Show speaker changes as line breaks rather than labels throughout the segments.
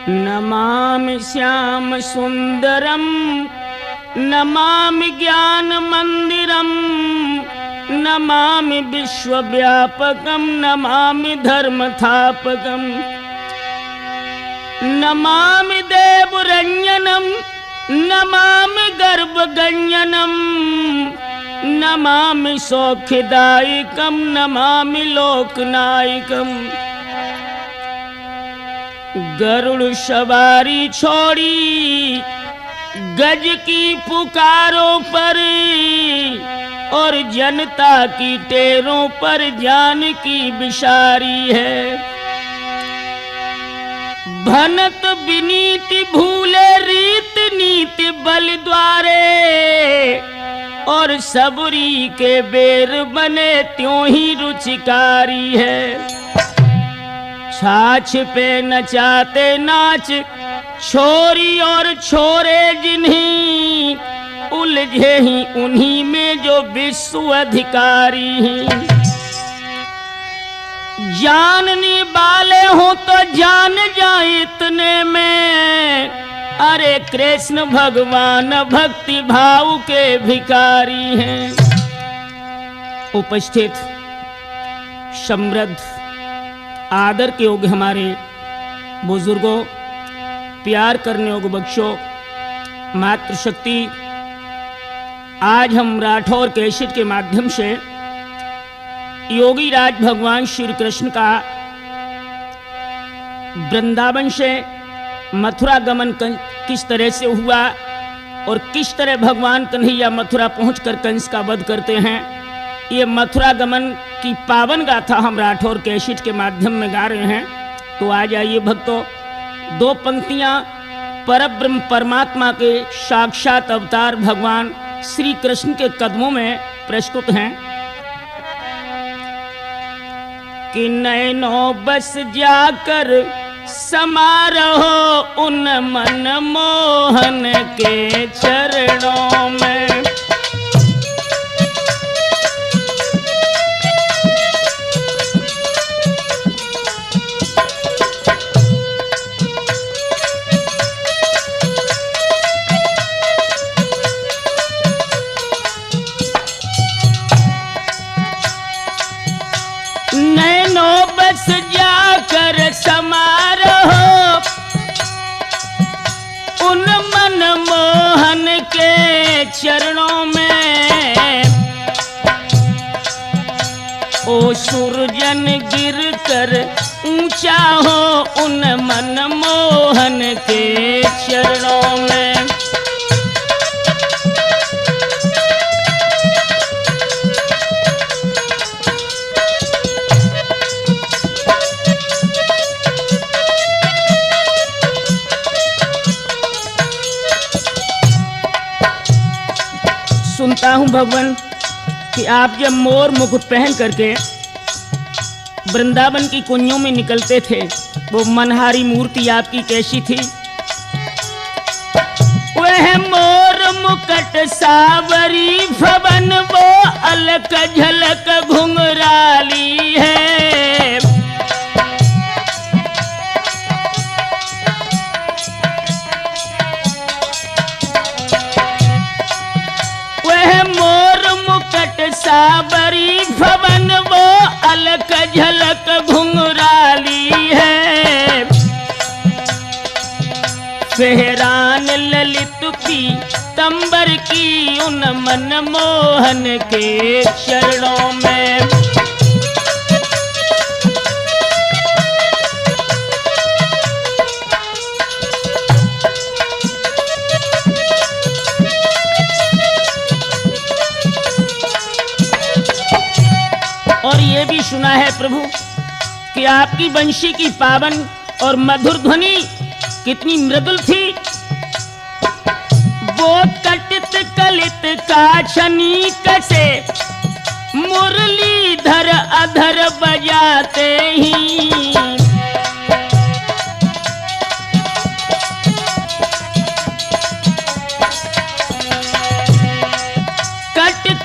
नमामि श्याम सुंदरम नमामि ज्ञान मंदिरम नमामि विश्वव्यापकम नमामि धर्मथापकम नमामि देवरंजनम नमामि गर्भगंजनम नमामि सौख्यदायकम नमामि लोकनायकम। गरुड़ सवारी छोड़ी गज की पुकारों पर और जनता की टेरों पर जान की बिशारी है। भनत विनीति भूले रीत नीति बल द्वारे और सबरी के बेर बने त्यों ही रुचिकारी है। छाछ पे नचाते नाच छोरी और छोरे जिन्हीं उलझे ही उन्हीं में जो विश्व अधिकारी हैं। जानने वाले हो तो जान जाए इतने में अरे कृष्ण भगवान भक्ति भाव के भिखारी हैं। उपस्थित समृद्ध आदर के योग्य हमारे बुजुर्गों, प्यार करने योग्य बख्शो, मातृशक्ति, आज हम राठौर कैसेट के माध्यम से योगी राज भगवान श्री कृष्ण का वृंदावन से मथुरा गमन किस तरह से हुआ और किस तरह भगवान कन्हैया मथुरा पहुंचकर कंस का वध करते हैं, ये मथुरा गमन की पावन गाथा हम राठौर कैसेट के माध्यम में गा रहे हैं। तो आ जाइए भक्तों, दो पंक्तियां परब्रह्म परमात्मा के साक्षात अवतार भगवान श्री कृष्ण के कदमों में प्रस्तुत हैं कि नैनो बस जाकर समा रहो उन मन मोहन के चरणों में। नैनो बस जाकर समा रहो उन मन मोहन के चरणों में। ओ सुरजन गिर कर ऊंचा हो उन मन मोहन के चरणों में। सुनता हूं भगवान कि आप जब मोर मुकुट पहन करके वृंदावन की कुंजों में निकलते थे, वो मनहारी मूर्ति आपकी कैसी थी? वह मोर मुकुट सावरी भवन वो अलक झलक घुंघराली है। साबरी भवन वो अलक झलक घुंघराली है। फेहरान ललित की तंबर की उन मन मोहन के चरणों में। और ये भी सुना है प्रभु कि आपकी बंशी की पावन और मधुर ध्वनि कितनी मृदुल थी। वो कटित कलित काछनी कसे मुरलीधर अधर बजाते ही।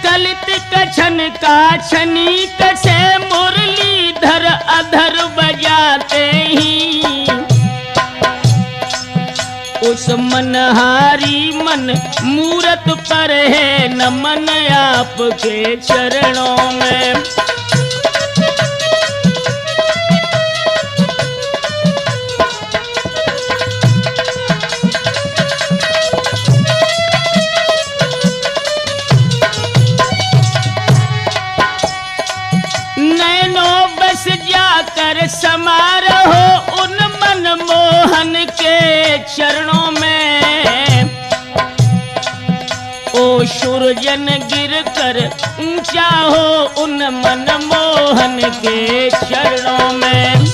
कलित कछन काछनी कसे मुरलीधर अधर बजाते ही। दुश्मनहारी मन मूरत पर है नमन आपके चरणों में। नैनों बस जाकर समा रहो उन मनमोहन के चरणों में। ओ सुरजन गिर कर ऊंचा हो उन मनमोहन के चरणों में।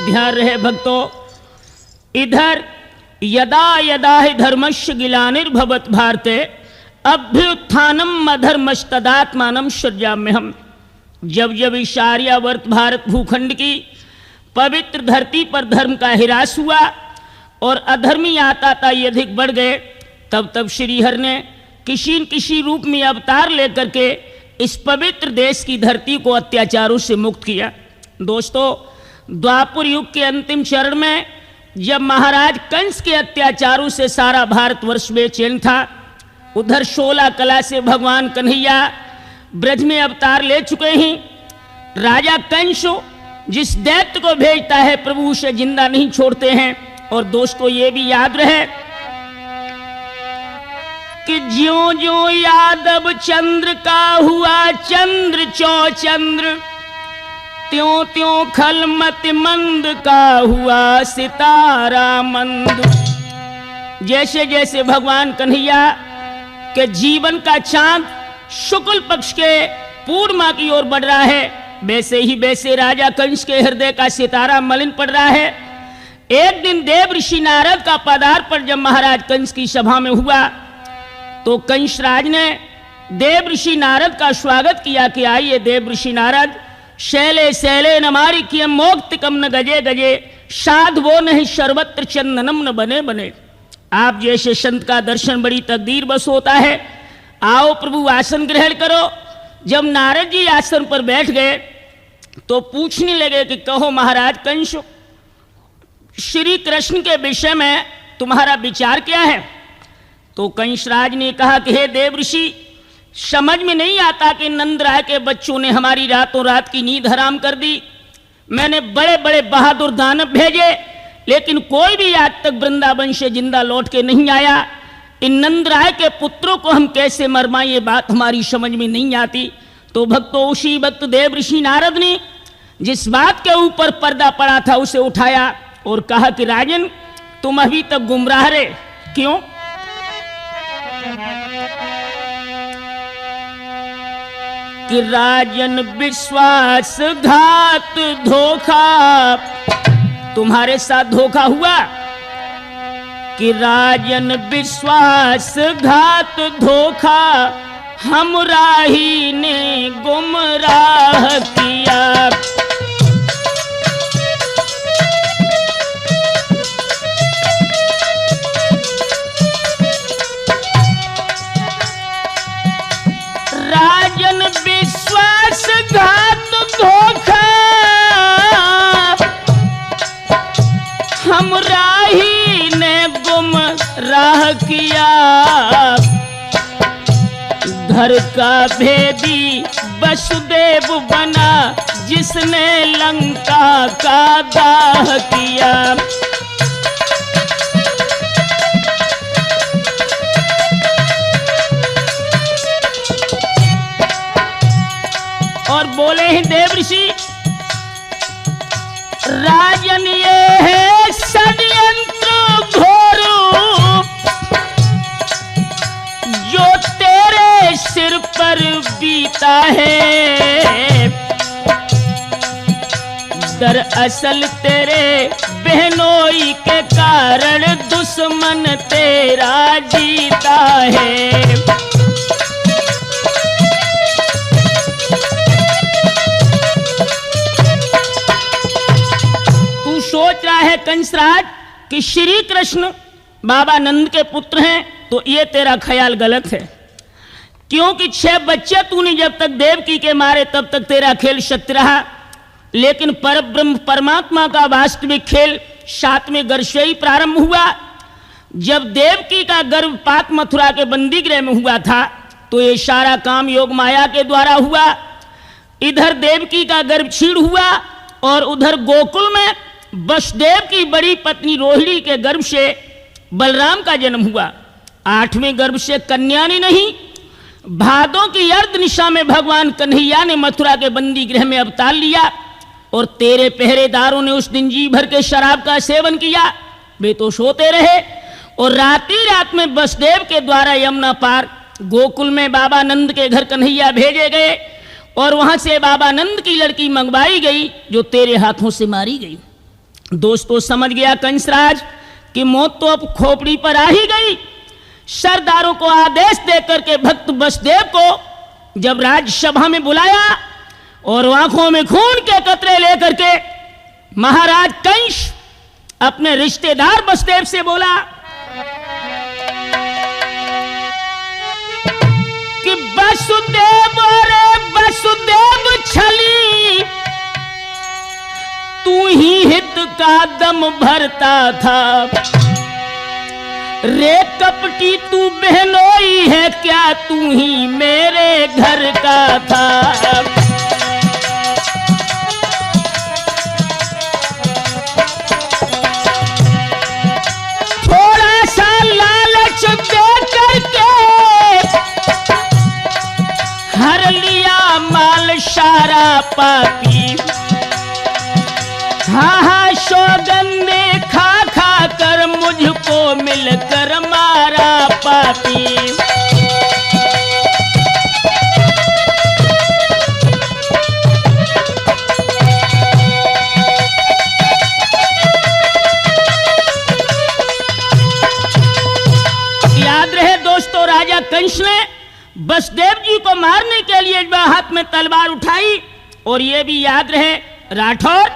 ध्यान रहे भक्तों, इधर यदा यदा हि धर्मस्य ग्लानिर्भवत् भारते अभ्युत्थानम् अधर्मस्तदात्मानं सृजाम्यहम्। जब जब इस आर्यावर्त भारत भूखंड की पवित्र धरती पर धर्म का हिरास हुआ और अधर्मी आताताई अधिक बढ़ गए, तब तब श्रीहरि ने किसी न किसी रूप में अवतार लेकर के इस पवित्र देश की धरती को अत्याचारों से मुक्त किया। दोस्तों, द्वापर युग के अंतिम चरण में जब महाराज कंस के अत्याचारों से सारा भारतवर्ष बेचैन था, उधर 16 कला से भगवान कन्हैया ब्रज में अवतार ले चुके हैं। राजा कंस जिस दैत्य को भेजता है प्रभु उसे जिंदा नहीं छोड़ते हैं। और दोस्तों, ये भी याद रहे कि ज्यों ज्यों यादव चंद्र का हुआ चंद्र चौचंद्र, त्यों त्यों खलमति मंद का हुआ सितारा मंद। जैसे जैसे भगवान कन्हैया के जीवन का चांद शुक्ल पक्ष के पूर्णिमा की ओर बढ़ रहा है, वैसे ही वैसे राजा कंस के हृदय का सितारा मलिन पड़ रहा है। एक दिन देव ऋषि नारद का पदार्पण जब महाराज कंस की सभा में हुआ, तो कंस राज ने देव ऋषि नारद का स्वागत किया कि आइए देव ऋषि नारद, शैले शैले न मारिक्यम मोक्तिकम न गजे गजे, साधवो नहीं सर्वत्र चंदनम न बने बने। आप जैसे संत का दर्शन बड़ी तकदीर बस होता है। आओ प्रभु आसन ग्रहण करो। जब नारद जी आसन पर बैठ गए तो पूछने लगे कि कहो महाराज कंस, श्री कृष्ण के विषय में तुम्हारा विचार क्या है? तो कंसराज ने कहा कि हे देव ऋषि, समझ में नहीं आता कि नंद राय के बच्चों ने हमारी रातों रात की नींद हराम कर दी। मैंने बड़े बड़े बहादुर दानव भेजे, लेकिन कोई भी आज तक वृंदावन से जिंदा लौट के नहीं आया। इन नंद राय के पुत्रों को हम कैसे मरवाएं, ये बात हमारी समझ में नहीं आती। तो भक्तों, उसी वक्त देव ऋषि नारद ने जिस बात के ऊपर पर्दा पड़ा था उसे उठाया और कहा कि राजन, तुम अभी तक गुमराह रहे। क्यों? कि राजन विश्वासघात धोखा, तुम्हारे साथ धोखा हुआ। कि राजन विश्वासघात धोखा, हम राही ने गुमराह किया। राजन विश्वासघात धोखा, हम राही ने गुमराह किया। घर का भेदी वसुदेव बना, जिसने लंका का दाह किया। और बोले हैं देव ऋषि, राजन ये है षड्यंत्र घोर, जो तेरे सिर पर बीता है। दरअसल तेरे बहनोई के कारण दुश्मन तेरा जीता है। सोच रहा है कंसराज कि श्री कृष्ण बाबा नंद के पुत्र हैं, तो ये तेरा ख्याल गलत है, क्योंकि 6 बच्चे तूने जब तक देवकी के मारे तब तक तेरा खेल सत्य रहा, लेकिन परब्रह्म परमात्मा का वास्तविक खेल 7वें गर्भ से ही प्रारंभ हुआ। जब देवकी का गर्भपात मथुरा के बंदी गृह में हुआ था तो ये सारा काम योग माया के द्वारा हुआ। इधर देवकी का गर्भ छीण हुआ और उधर गोकुल में वसुदेव की बड़ी पत्नी रोहिणी के गर्भ से बलराम का जन्म हुआ। 8वें गर्भ से कन्या ने नहीं, भादों की अर्ध निशा में भगवान कन्हैया ने मथुरा के बंदी गृह में अवतार लिया और तेरे पहरेदारों ने उस दिन जी भर के शराब का सेवन किया। वे तो सोते रहे और राती रात में वसुदेव के द्वारा यमुना पार गोकुल में बाबा नंद के घर कन्हैया भेजे गए और वहां से बाबा नंद की लड़की मंगवाई गई जो तेरे हाथों से मारी गई। दोस्तों, समझ गया कंसराज कि मौत तो अब खोपड़ी पर आ ही गई। सरदारों को आदेश देकर के भक्त वसुदेव को जब राज्यसभा में बुलाया और आंखों में खून के कतरे लेकर के महाराज कंस अपने रिश्तेदार वसुदेव से बोला कि वसुदेव रे वसुदेव छली, तू ही हित का दम भरता था, रे कपटी तू बहनोई है क्या, तू ही मेरे घर का था। थोड़ा सा लालच दे करके हर लिया माल सारा पापी, हाँ हाँ सौगंधे खा खा कर मुझको मिलकर मारा पापी। याद रहे दोस्तों, राजा कंस ने वसुदेव जी को मारने के लिए हाथ में तलवार उठाई और ये भी याद रहे राठौर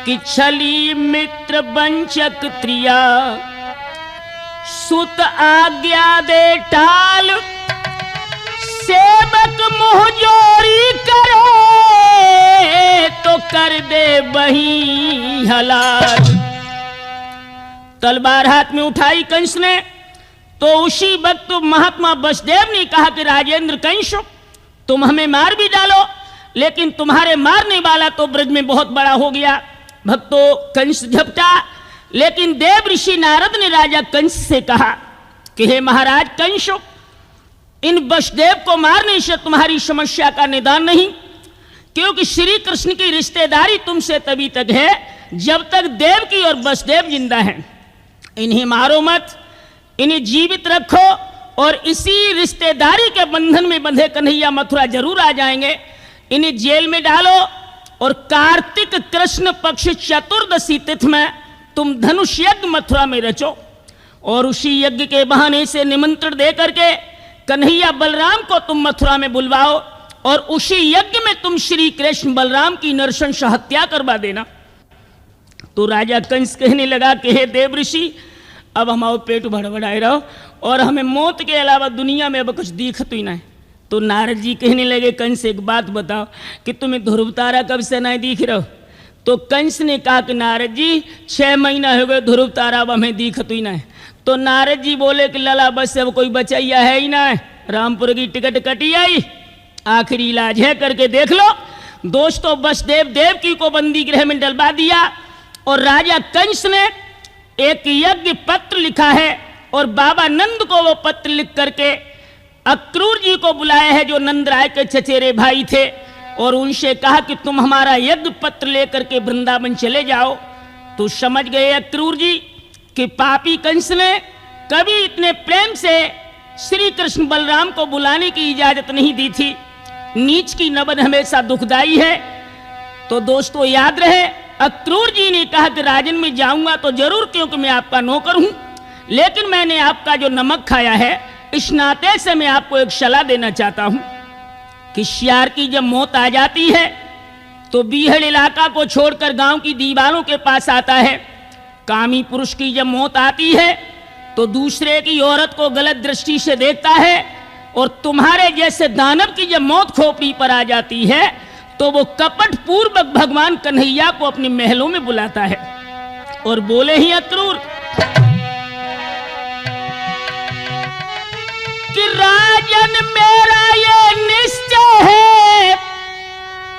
कि छली मित्र वंचक त्रिया, सुत आज्ञा दे टाल, सेवक मुँह जोरी करे तो कर दे वही हलाल। तलवार हाथ में उठाई कंस ने तो उसी वक्त महात्मा वसुदेव ने कहा कि राजेंद्र कंस, तुम हमें मार भी डालो लेकिन तुम्हारे मारने वाला तो ब्रज में बहुत बड़ा हो गया। भक्तों, कंस झपटा, लेकिन देव ऋषि नारद ने राजा कंस से कहा कि हे महाराज कंस, इन वसुदेव को मारने से तुम्हारी समस्या का निदान नहीं, क्योंकि श्री कृष्ण की रिश्तेदारी तुमसे तभी तक है जब तक देवकी और वसुदेव जिंदा हैं। इन्हें मारो मत, इन्हें जीवित रखो और इसी रिश्तेदारी के बंधन में बंधे कन्हैया मथुरा जरूर आ जाएंगे। इन्हें जेल में डालो और कार्तिक कृष्ण पक्ष चतुर्दशी तिथि में तुम धनुष यज्ञ मथुरा में रचो और उसी यज्ञ के बहाने से निमंत्रण दे करके कन्हैया बलराम को तुम मथुरा में बुलवाओ और उसी यज्ञ में तुम श्री कृष्ण बलराम की नरशंस हत्या करवा देना। तो राजा कंस कहने लगा कि हे देव ऋषि, अब हमारा पेट भड़बड़ाए रहो और हमें मौत के अलावा दुनिया में अब कुछ दिखत ही नहीं। तो नारद जी कहने लगे कंस, एक बात बताओ कि तुम्हें ध्रुव तारा कब से नहीं दिख रहा? तो कंस ने कहा कि नारद जी 6 महीना हो गए ध्रुव तारा अब हमें दिखत ही नहीं। तो नारद जी बोले कि लला बस अब कोई बचैया है ही ना, रामपुर की टिकट कटी आई, आखिरी इलाज है, करके देख लो। दोस्तों, वसुदेव देवकी को बंदी गृह में डलवा दिया और राजा कंस ने एक यज्ञ पत्र लिखा है और बाबा नंद को वो पत्र लिख करके अक्रूर जी को बुलाया है जो नंद राय के चचेरे भाई थे और उनसे कहा कि तुम हमारा यज्ञ पत्र लेकर के वृंदावन चले जाओ। तो समझ गए अक्रूर जी कि पापी कंस ने कभी इतने प्रेम से श्री कृष्ण बलराम को बुलाने की इजाजत नहीं दी थी। नीच की नबन हमेशा दुखदाई है। तो दोस्तों याद रहे, अक्रूर जी ने कहा कि राजन में जाऊंगा तो जरूर, क्योंकि मैं आपका नौकर हूं, लेकिन मैंने आपका जो नमक खाया है इस नाते से मैं आपको एक सलाह देना चाहता हूं कि शियार की जब मौत आ जाती है तो बीहड़ इलाका को छोड़कर गांव की दीवारों के पास आता है। कामी पुरुष की जब मौत आती है तो दूसरे की औरत को गलत दृष्टि से देखता है, और तुम्हारे जैसे दानव की जब मौत खोपड़ी पर आ जाती है तो वो कपट पूर्वक भगवान कन्हैया को अपने महलों में बुलाता है और बोले ही अक्रूर कि राजन मेरा ये निश्चय है,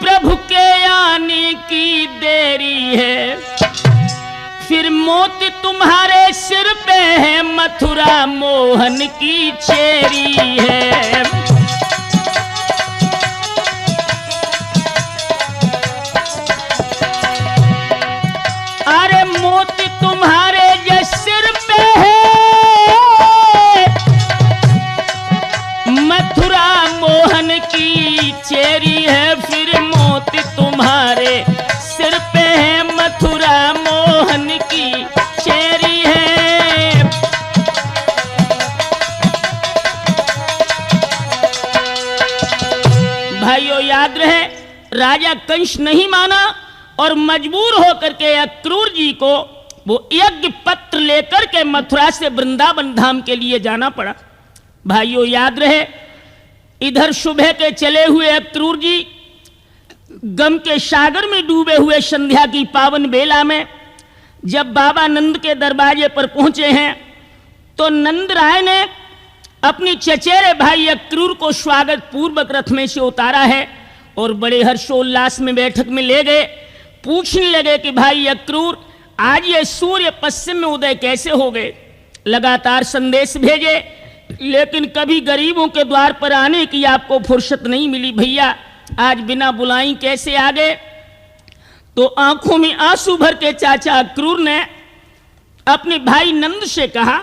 प्रभु के आने की देरी है, फिर मौत तुम्हारे सिर पे है, मथुरा मोहन की चेरी है। अरे मौत तुम्हारे जो सिर पे है, मथुरा मोहन की चेरी है, फिर मौत तुम्हारे सिर पे है, मथुरा मोहन की चेरी है। भाइयों याद रहे, राजा कंस नहीं माना और मजबूर होकर के अक्रूर जी को वो यज्ञ पत्र लेकर के मथुरा से वृंदावन धाम के लिए जाना पड़ा। भाइयों याद रहे, इधर सुबह के चले हुए अक्रूर जी गम के सागर में डूबे हुए संध्या की पावन बेला में जब बाबा नंद के दरवाजे पर पहुंचे हैं तो नंद राय ने अपनी चचेरे भाई अक्रूर को स्वागत पूर्वक रथ में से उतारा है और बड़े हर्षोल्लास में बैठक में ले गए। पूछने लगे कि भाई अक्रूर, आज ये सूर्य पश्चिम में उदय कैसे हो गए? लगातार संदेश भेजे, लेकिन कभी गरीबों के द्वार पर आने की आपको फुर्सत नहीं मिली। भैया आज बिना बुलाई कैसे आ गए? तो आंखों में आंसू भर के चाचा अक्रूर ने अपने भाई नंद से कहा,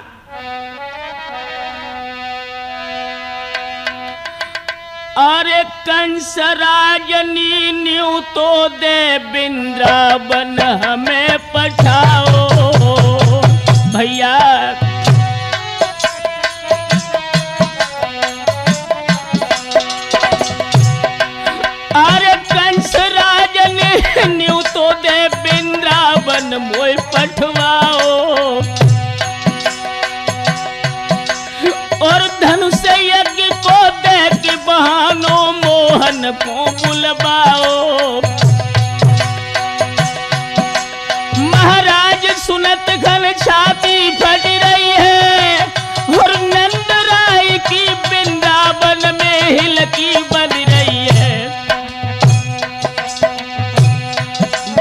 अरे कंस राजनी न्यू तो दे वृंदावन हमें पठाओ। भैया अरे कंस राजनी न्यू तो दे वृंदावन मोय पठवाओ, और धनुष यज्ञ को दे के बहानो मोहन को बुलवाओ। महाराज सुनत घन छाती फट रही है, और नंद राय की वृंदावन में हिलकी बन रही है।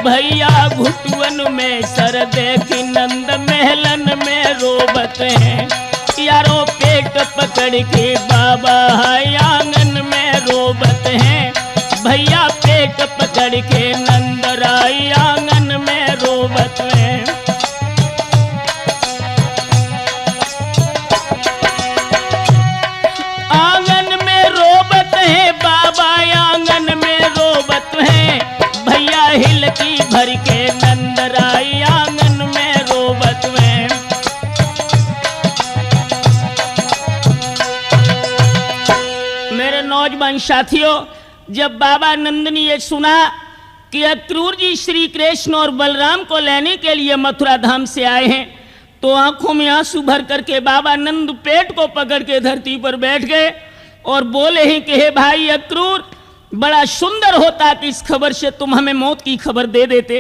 भैया घुटवन में सर देखी नंद महलन में रोबत हैं, यारों पेट पकड़ के बाबा आंगन में रोबत हैं। भैया पेट पकड़ के नंद राय आंगन में रोबत हैं। आंगन में रोबत है बाबा, आंगन में रोबत है। भैया हिलकी भर के नंद राय आंगन में रोबत है। नौजवान साथियों, जब बाबा नंद ने ये सुना कि अक्रूर जी श्री कृष्ण और बलराम को लेने के लिए मथुरा धाम से आए हैं तो आंखों में आंसू भर करके बाबा नंद पेट को पकड़ के धरती पर बैठ गए और बोले हैं कि हे भाई अक्रूर, बड़ा सुंदर होता कि इस खबर से तुम हमें मौत की खबर दे देते।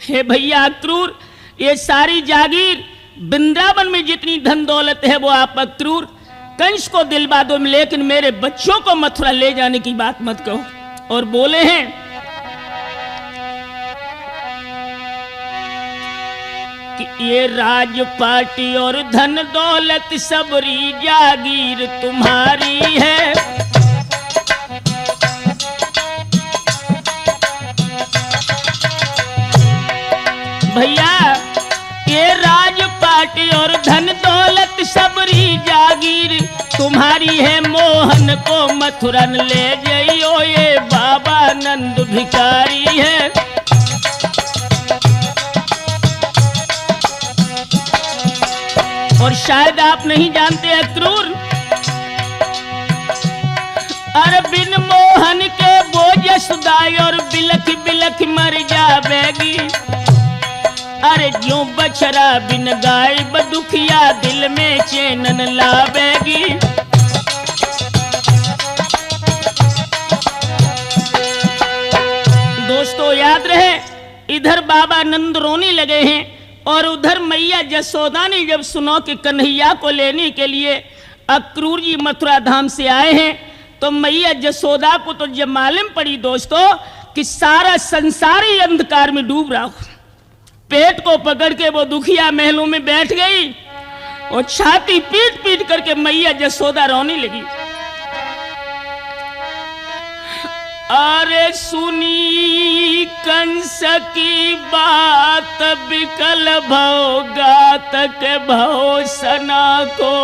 हे भैया अक्रूर, ये सारी जागीर वृंदावन में जितनी धन दौलत है वो आप अक्रूर कंस को दिलवा दो, लेकिन मेरे बच्चों को मथुरा ले जाने की बात मत कहो। और बोले हैं कि ये राजपाटी और धन दौलत सबरी जागीर तुम्हारी है। भैया ये राजपाटी और धन दौलत सबरी जागीर तुम्हारी है, मोहन को मथुरन ले जाइयो, ये बाबा नंद भिखारी है। और शायद आप नहीं जानते अक्रूर, अरे बिन मोहन के बोझ सुदाई और बिलख बिलख मर जावेगी। अरे ज्यों बछड़ा बिन गाय बदुखिया दिल में चैन न लावेगी। दोस्तों याद रहे, इधर बाबा नंद रोने लगे हैं और उधर मैया जसोदा ने जब सुनो कि कन्हैया को लेने के लिए अक्रूर जी मथुरा धाम से आए हैं, तो मैया जसोदा को तो जब मालूम पड़ी दोस्तों कि सारा संसार ही अंधकार में डूब रहा, पेट को पकड़ के वो दुखिया महलों में बैठ गई और छाती पीट पीट करके मैया जसोदा रोने लगी। अरे सुनी कंस की बात बिकल भव गातक भव सना को,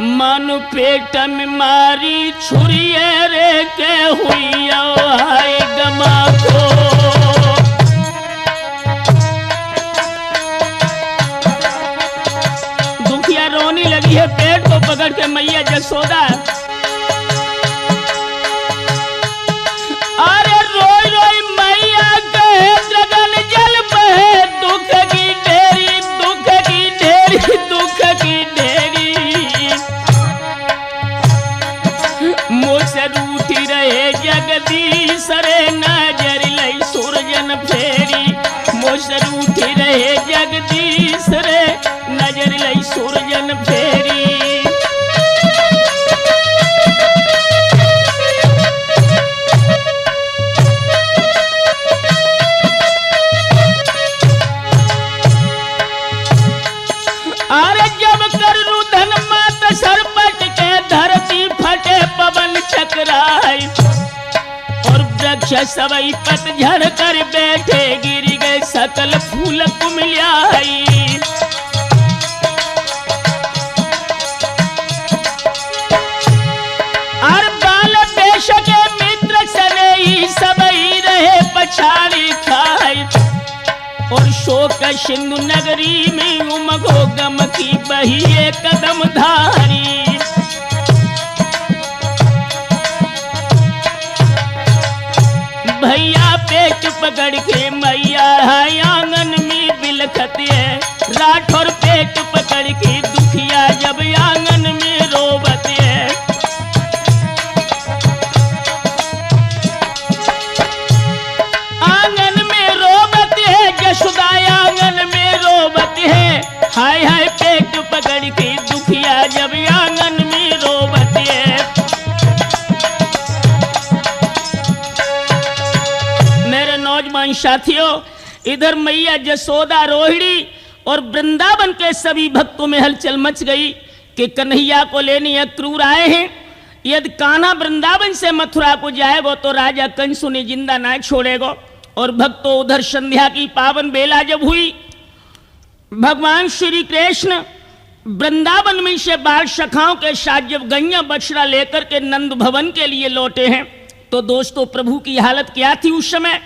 मन पेट में मारी छुरिये रे के हुई आई गमा को। दुखिया रोने लगी है पेट को पकड़ के मैया जसोदा। अरे रोई रोई मैया कहे गगन जल बहे, दुख की ढेरी दुख की ढेरी दुख की ढेरी, मुझसे रूठी रहे जगदीश रे नजर लई सूरजन फेरी, मुझसे रूठी रहे जगदीश रे नजर लई सूरजन फेरी। अरे जब कर रुदन मात सरपट के धरती फटे पवन चकराई, और वृक्ष सबई पतझड़ कर बैठे गिर गए सकल फूल कुमिलियाई। और बाल देश के मित्र सने ही सबई रहे पछाड़ी खाई, और शोक सिंधु नगरी में उमगो गम की बही एक कदम धारी। भैया पेट पकड़ के मैया आंगन में बिलखत है, राठौर पेट पकड़ के दुखिया जब आंगन में रोवत है। आंगन में रोवत है जसोदा, आंगन में रोवत है, हाय हाय पेट पकड़ के दुखिया जब आंगन में रोवत है। मेरे नौजवान साथियों, इधर मैया जसोदा रोहिणी और वृंदावन के सभी भक्तों में हलचल मच गई कि कन्हैया को लेने अक्रूर आए हैं। यदि कान्हा वृंदावन से मथुरा को जाएगो तो राजा कंस उन्हें जिंदा ना छोड़ेगो। और भक्तों उधर संध्या की पावन बेला जब हुई, भगवान श्री कृष्ण वृंदावन में से बाल सखाओं के साथ जब गैया बछड़ा लेकर के नंद भवन के लिए लौटे हैं, तो दोस्तों प्रभु की हालत क्या थी उस समय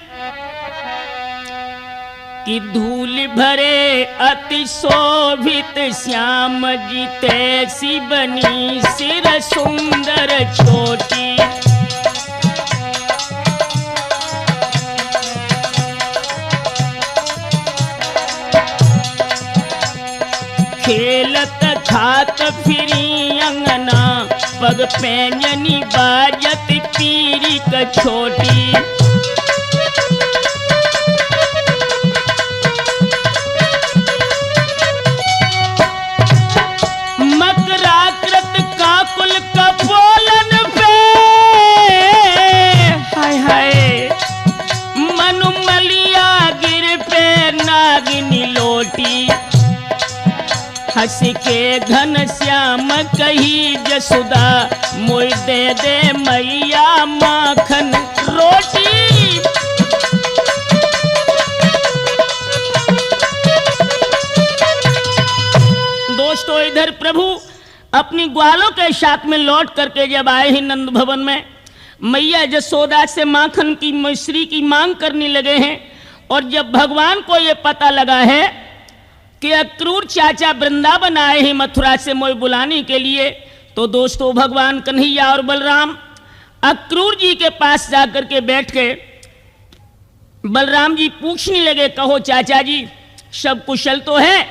कि धूल भरे अति शोभित श्याम जी तैसी बनी सिर सुंदर छोटी। खेलत खात फिरी अंगना पग पैंजनी बाजत पीरी क छोटी। मकराकृत काकुल कपोलन पे हाय हाय मनुमलिया गिर पे नागिनी लोटी। हंस के घन श्याम कही जसोदा मोई दे दे मैया माखन रोटी। दोस्तों इधर प्रभु अपनी ग्वालों के साथ में लौट करके जब आए हैं नंद भवन में, मैया जसोदा से माखन की मिश्री की मांग करने लगे हैं। और जब भगवान को यह पता लगा है कि अक्रूर चाचा वृंदावन आए हैं मथुरा से मोय बुलाने के लिए, तो दोस्तों भगवान कन्हैया और बलराम अक्रूर जी के पास जाकर के बैठ गए बलराम जी पूछने लगे, कहो चाचा जी सब कुशल तो है?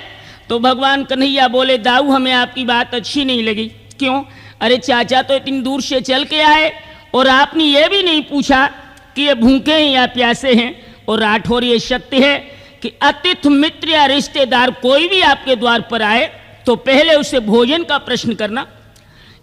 तो भगवान कन्हैया बोले, दाऊ हमें आपकी बात अच्छी नहीं लगी। क्यों? अरे चाचा तो इतनी दूर से चल के आए और आपने ये भी नहीं पूछा कि ये भूखे हैं या प्यासे हैं। और राठौर ये सत्य है कि अतिथि मित्र या रिश्तेदार कोई भी आपके द्वार पर आए तो पहले उसे भोजन का प्रश्न करना,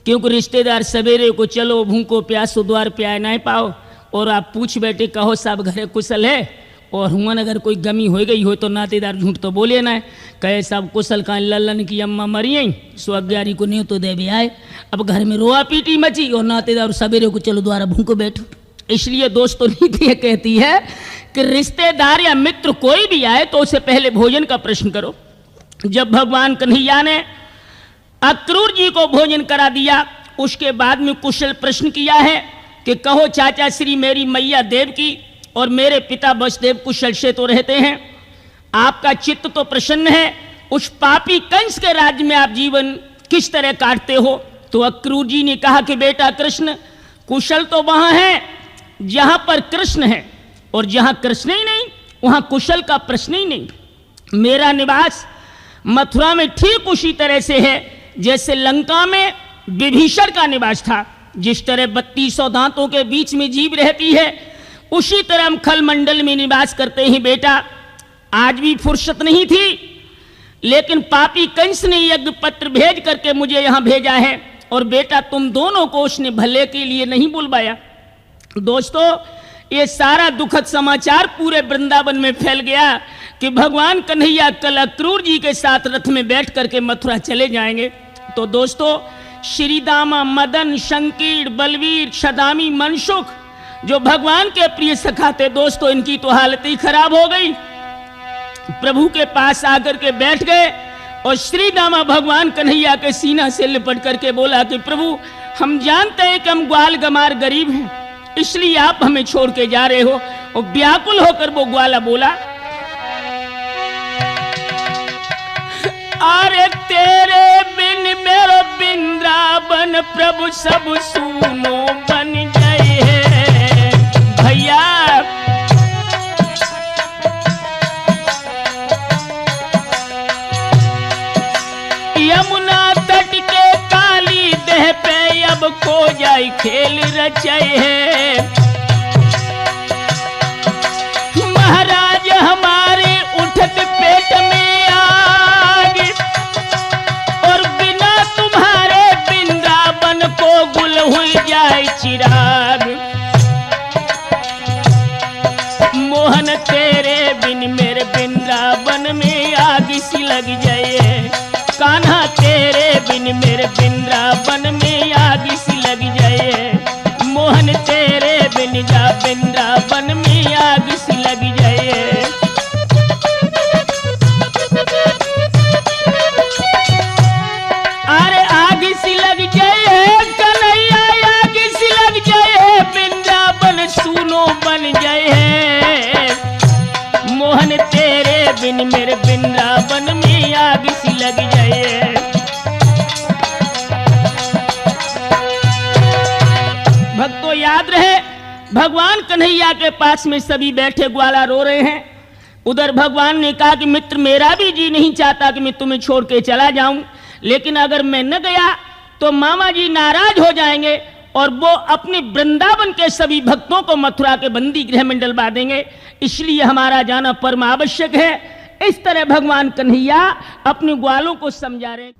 क्योंकि रिश्तेदार सवेरे को चलो भूखो प्यासो द्वार पे आए ना पाओ और आप पूछ बैठे कहो साहब घरे कुशल है, और हुआ अगर कोई गमी हो गई हो तो नातेदार झूठ तो बोले ना, कहे साहब कुशल का लल्लन की अम्मा मरी आई सो 11 को नहीं तो देवे आए। अब घर में रोआ पीटी मची और नातेदार सवेरे को चलो द्वारा भूखो बैठो। इसलिए दोस्तों नीति ये कहती है कि रिश्तेदार या मित्र कोई भी आए तो उसे पहले भोजन का प्रश्न करो। जब भगवान कन्हैया ने अक्रूर जी को भोजन करा दिया, उसके बाद में कुशल प्रश्न किया है कि कहो चाचा श्री मेरी मैया देवकी और मेरे पिता वसुदेव कुशल से तो रहते हैं, आपका चित्त तो प्रसन्न है, उस पापी कंस के राज्य में आप जीवन किस तरह काटते हो? तो अक्रूर जी ने कहा कि बेटा कृष्ण कुशल तो वहां है जहां पर कृष्ण है, और जहां कृष्ण ही नहीं वहां कुशल का प्रश्न ही नहीं। मेरा निवास मथुरा में ठीक उसी तरह से है जैसे लंका में विभीषण का निवास था। जिस तरह 3200 दांतों के बीच में जीव रहती है उसी तरह हम खल मंडल में निवास करते हैं। बेटा आज भी फुर्सत नहीं थी, लेकिन पापी कंस ने यज्ञ पत्र भेज करके मुझे यहां भेजा है, और बेटा तुम दोनों को उसने भले के लिए नहीं बुलवाया। दोस्तों ये सारा दुखद समाचार पूरे वृंदावन में फैल गया कि भगवान कन्हैया कल अक्रूर जी के साथ रथ में बैठ करके मथुरा चले जाएंगे। तो दोस्तों श्रीदामा मदन शंकीर बलवीर सदामी मनसुख जो भगवान के प्रिय सखा थे, दोस्तों इनकी तो हालत ही खराब हो गई। प्रभु के पास आकर के बैठ गए और श्रीदामा भगवान कन्हैया के सीना से लिपट करके बोला कि प्रभु हम जानते हैं कि हम ग्वाल गमार गरीब हैं, इसलिए आप हमें छोड़ के जा रहे हो। और व्याकुल होकर वो ग्वाला बोला, अरे तेरे बिन मेरो वृंदावन प्रभु सब सूनो बन गए हैं। भैया यमुना तट के काली देह पे अब खो जाए खेल रचाए है। महाराज हमारे उठत पेट में आग, और बिना तुम्हारे वृंदावन को गुल हो जाए चिराग। मोहन तेरे बिन मेरे वृंदावन में आग सी लग जाए। कान्हा तेरे बिन मेरे वृंदावन में आग सी लग जाए। मोहन तेरे बिन जा वृंदावन में आग सी लग जाए। अरे आग सी लग जाए कन्हैया, आग सी लग जाए वृंदावन सूनो बन जाए। मोहन तेरे बिन मेरे वृंदावन में आग सी लग जाए। भक्तों याद रहे भगवान कन्हैया के पास में सभी बैठे ग्वाला रो रहे हैं। उधर भगवान ने कहा कि मित्र मेरा भी जी नहीं चाहता कि मैं तुम्हें छोड़ के चला जाऊं, लेकिन अगर मैं न गया तो मामा जी नाराज हो जाएंगे और वो अपने वृंदावन के सभी भक्तों को मथुरा के बंदी गृह में डलवा देंगे, इसलिए हमारा जाना परम आवश्यक है। इस तरह भगवान कन्हैया अपने ग्वालों को समझा रहे।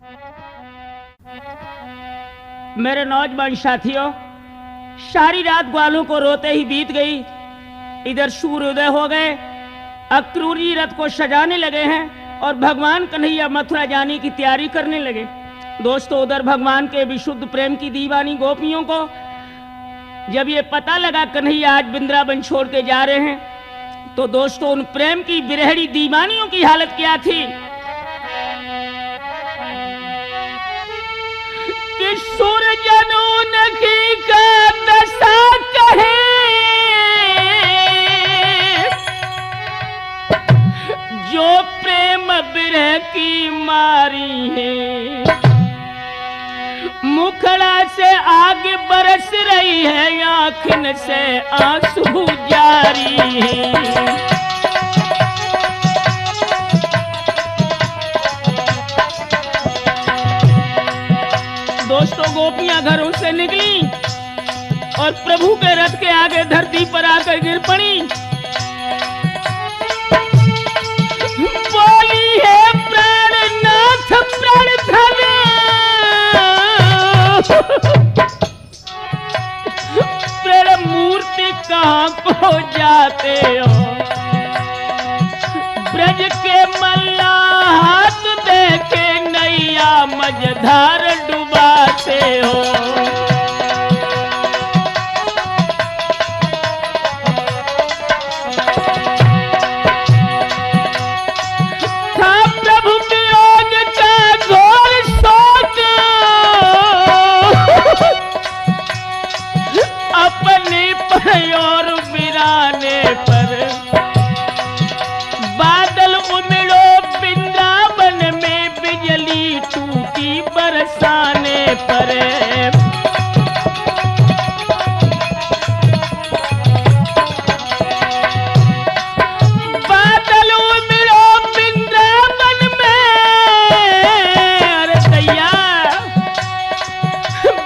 मेरे नौजवान साथियों, सारी रात ग्वालों को रोते ही बीत गई। इधर सूर्योदय हो गए, अक्रूर जी रथ को सजाने लगे हैं और भगवान कन्हैया मथुरा जाने की तैयारी करने लगे। दोस्तों उधर भगवान के विशुद्ध प्रेम की दीवानी गोपियों को जब ये पता लगा कन्हैया आज वृंदावन छोड़ के जा रहे हैं, तो दोस्तों उन प्रेम की बिरहड़ी दीवानियों की हालत क्या थी कि सूरजनों नखी का दशा कहे, जो प्रेम बिरह की मारी है। मुखड़ा से आग बरस रही है, आँखन से आंसू जारी है। गोपियां घरों से निकली और प्रभु के रथ के आगे धरती पर आकर गिर पड़ी। बोली है प्राणनाथ प्राणधन, प्रण मूर्ति कहाँ को जाते हो? ब्रज के मल्लाहात देखे नैया मझधार डुबाते हो। था प्रभु वियोग का घोर शोक, अपने पर और वीराने पर बादल उमड़ो वृंदावन में, बिजली टूटी बरसाने पर। बादल उमड़ो वृंदावन में, अरे दैया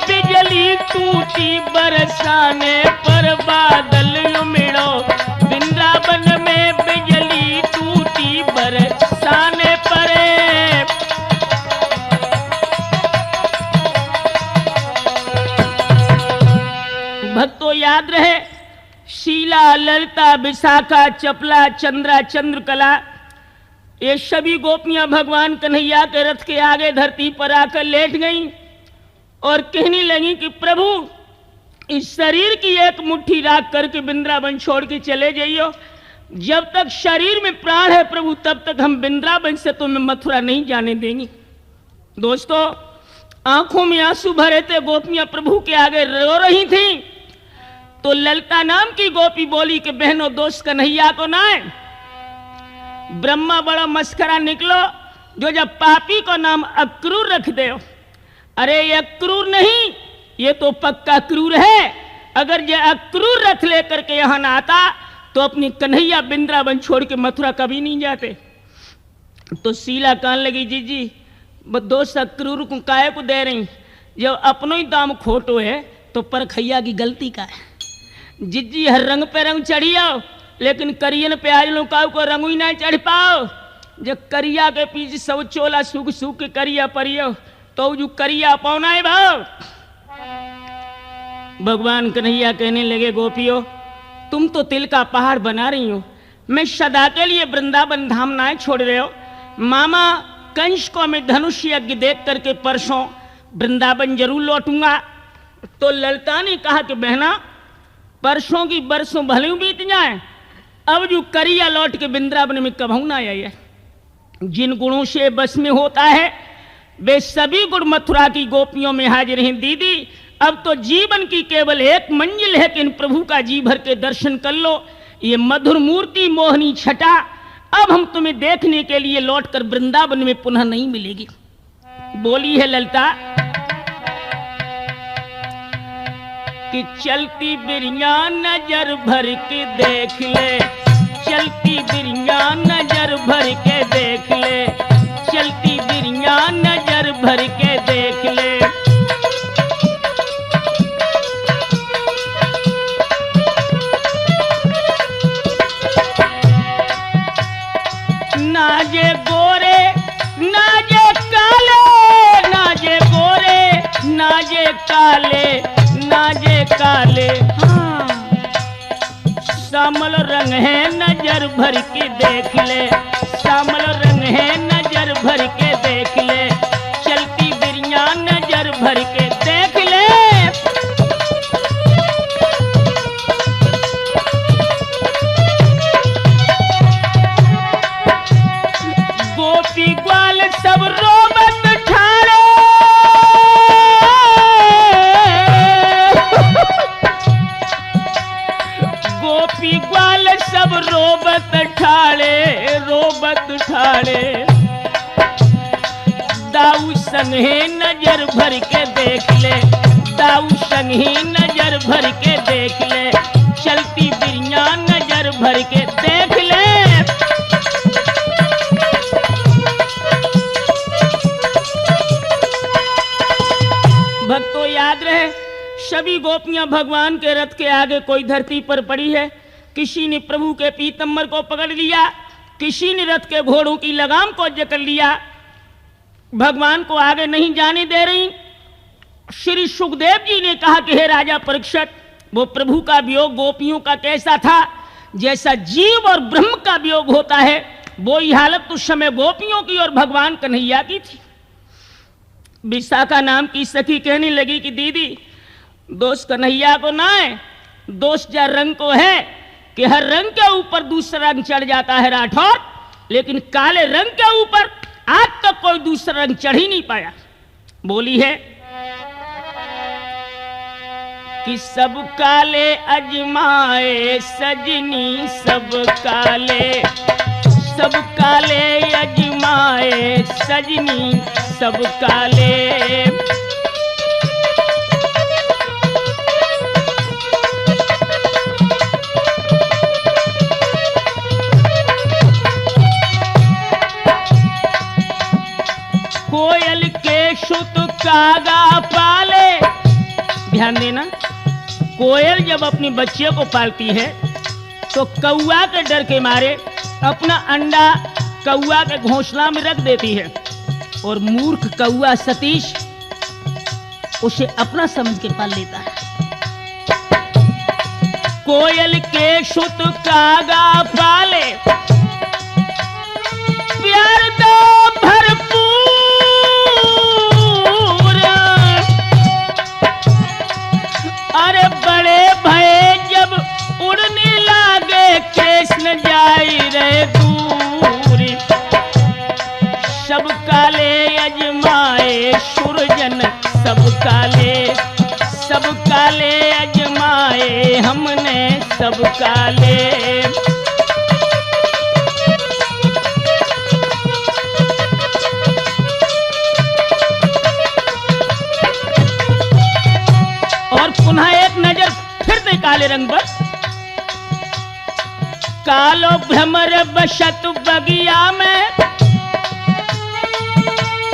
बिजली टूटी बरसाने पर। बादल उमड़ो वृंदावन में, बिजली टूटी बरसाने पर। भक्तों याद रहे, शीला, ललिता, विशाखा, चपला, चंद्रा, चंद्रकला, ये सभी गोपियां भगवान कन्हैया के रथ के आगे धरती पर आकर लेट गईं और कहने लगी कि प्रभु इस शरीर की एक मुट्ठी राख करके वृंदावन छोड़ के चले जाइयो। जब तक शरीर में प्राण है प्रभु, तब तक हम वृंदावन से तुम्हें मथुरा नहीं जाने देंगे। दोस्तों, आंखों में आंसू भरे थे, गोपियां प्रभु के आगे रो रही थीं। तो ललिता नाम की गोपी बोली कि बहनों, दोस्त कन्हैया को ना है। ब्रह्मा बड़ा मस्करा निकलो जो जब पापी को नाम अक्रूर रख दे। अरे ये अक्रूर नहीं, ये तो पक्का क्रूर है। अगर ये अक्रूर रथ लेकर के यहां ना आता तो अपनी कन्हैया वृंदावन छोड़ के मथुरा कभी नहीं जाते। तो शीला कहने लगी, जी दोस्त अक्रूर को काहे को दे रही? जब अपनो ही दाम खोटो है तो परखैया की गलती का है। जिज्जी हर रंग पे रंग चढ़ियो, लेकिन करियन पे आज लोग को रंग ही नहीं चढ़ पाओ। जब करिया के पीछे सब चोला सूख सूख के करिया परियो तो जो करिया पौना है भाव। भगवान कन्हैया कहने लगे, गोपियों तुम तो तिल का पहाड़ बना रही हो, मैं सदा के लिए वृंदावन धाम ना छोड़ रहे हो। मामा कंस को मैं धनुष यज्ञ देख करके परसों वृंदावन जरूर लौटूंगा। तो ललिता ने कहा कि बहना, परसों की बरसों भले बीत जाए, अब जो करिया लौट के वृंदावन में कभू ना आए। जिन गुणों से बस में होता है वे सभी गुण मथुरा की गोपियों में हाजिर हैं। दीदी, अब तो जीवन की केवल एक मंजिल है कि इन प्रभु का जी भर के दर्शन कर लो। ये मधुर मूर्ति मोहनी छटा अब हम तुम्हें देखने के लिए लौटकर वृंदावन में पुनः नहीं मिलेगी। बोली है ललिता कि चलती बिरिया नजर भर के देख ले, चलती बिरिया नजर भर के देख ले, चलती बिरिया नजर भर के देख ले। नाजे गोरे नाजे काले, नाजे गोरे नाजे काले, नाजे काले, हाँ श्यामल रंग है नजर भर के देख ले, श्यामल रंग है नजर भर के देख ले, चलती बिरिया नजर भर के देख ले। गोपी ग्वाल सब रोबत ठाड़े, गोपी ग्वाल सब रोबत ठाड़े, रोबत ठाड़े। दाऊ संग है नजर भर के देख ले, दाऊ संग ही नजर भर के देख ले, चलती बिरिया नजर भर के देख ले। भक्तों गोपियां भगवान के रथ के आगे, कोई धरती पर पड़ी है, किसी ने प्रभु के पीतम्बर को पकड़ लिया, किसी ने रथ के घोड़ों की लगाम को जकड़ लिया, भगवान को आगे नहीं जाने दे रही। श्री सुखदेव जी ने कहा कि हे राजा परीक्षित, वो प्रभु का वियोग गोपियों का कैसा था, जैसा जीव और ब्रह्म का वियोग होता है, वो ही हालत उस समय गोपियों की और भगवान कन्हैया की थी। विशाखा नाम की सखी कहने लगी कि दीदी, दोष कन्हैया को ना है, दोष जा रंग को है कि हर रंग के ऊपर दूसरा रंग चढ़ जाता है राठौर, लेकिन काले रंग के ऊपर आज तक कोई दूसरा रंग चढ़ ही नहीं पाया। बोली है कि सब काले अजमाए सजनी, सब काले अजमाए सजनी, सब काले। कोयल के सुत कागा पाले। ध्यान देना, कोयल जब अपनी बच्चियों को पालती है तो कौआ के डर के मारे अपना अंडा कौआ के घोंसला में रख देती है, और मूर्ख कौआ सतीश उसे अपना समझ के पाल लेता है। कोयल के सुत कागा पाले, प्यार दो भरपूर। अरे बड़े भये जब उड़ने लागे, कृष्ण जाई रे दूर। सब काले अजमाए सुरजन, सब काले अजमाए हमने, सब काले। और पुनः एक नजर फिर दे काले रंग पर। कालो भ्रमर बशत बगिया में,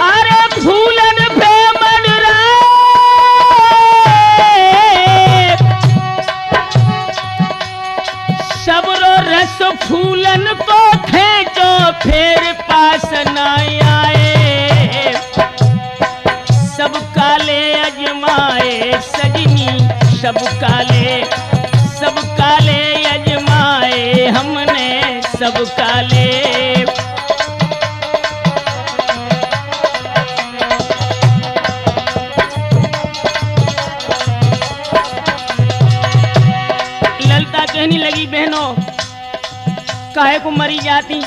अरे फूलन भ्रमर रे। सबरो रस फूलन को खेचो, फिर पास न आए। सब काले अजमाए सजनी, सब काले अजमाए हमने, सब काले। ललिता कहने लगी, बहनों काहे को मरी जाती,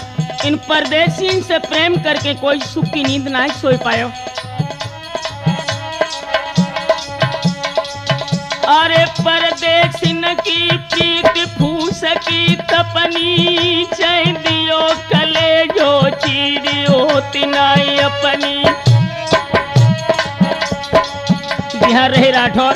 इन परदेसी से प्रेम करके कोई सुख की नींद ना सोई पायो। अरे परदेसिन की प्रीत फूस की तपनी, चै दियो कले जो चीरियो तिनाई अपनी। बिहार रहे राठौर।